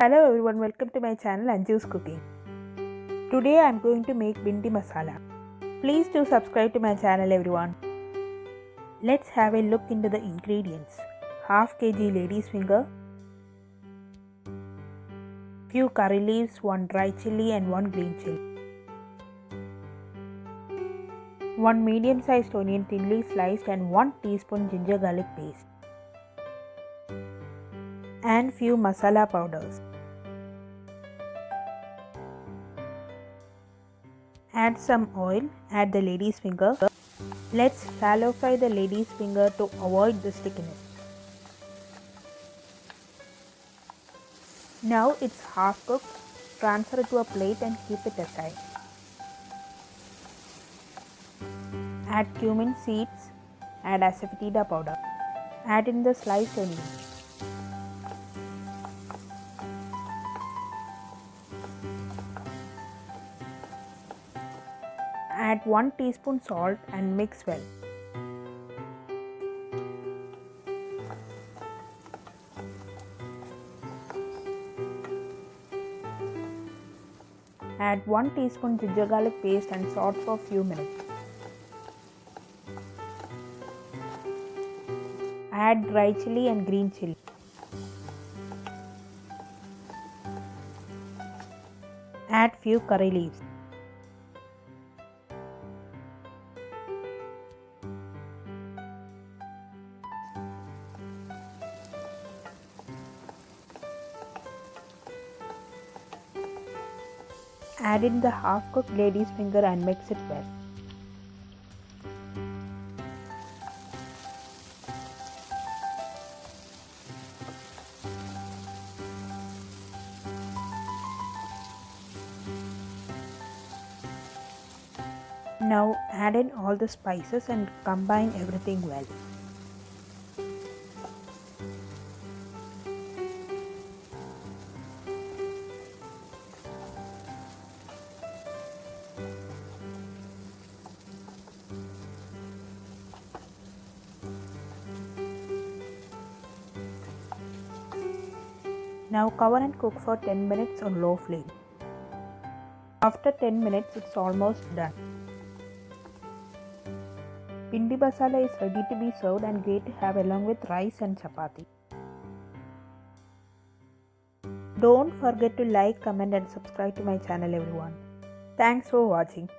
Hello everyone, welcome to my channel Anju's Cooking. Today I am going to make Bhindi masala. Please do subscribe to my channel everyone. Let's have a look into the ingredients. Half kg lady's finger, few curry leaves, 1 dry chilli and 1 green chilli, 1 medium sized onion thinly sliced and 1 teaspoon ginger garlic paste, and few masala powders. Add some oil, add the lady's finger. Let's shallow fry the lady's finger to avoid the stickiness. Now it's half cooked, transfer it to a plate and keep it aside. Add cumin seeds, add Asafetida powder. Add in the sliced onion. Add 1 teaspoon salt and mix well. Add 1 teaspoon ginger garlic paste and saute for a few minutes. Add dry chilli and green chilli. Add few curry leaves. Add in the half-cooked lady's finger and mix it well. Now add in all the spices and combine everything well. Now cover and cook for 10 minutes on low flame. After 10 minutes, it's almost done. Bhindi masala is ready to be served and great to have along with rice and chapati. Don't forget to like, comment and subscribe to my channel everyone. Thanks for watching.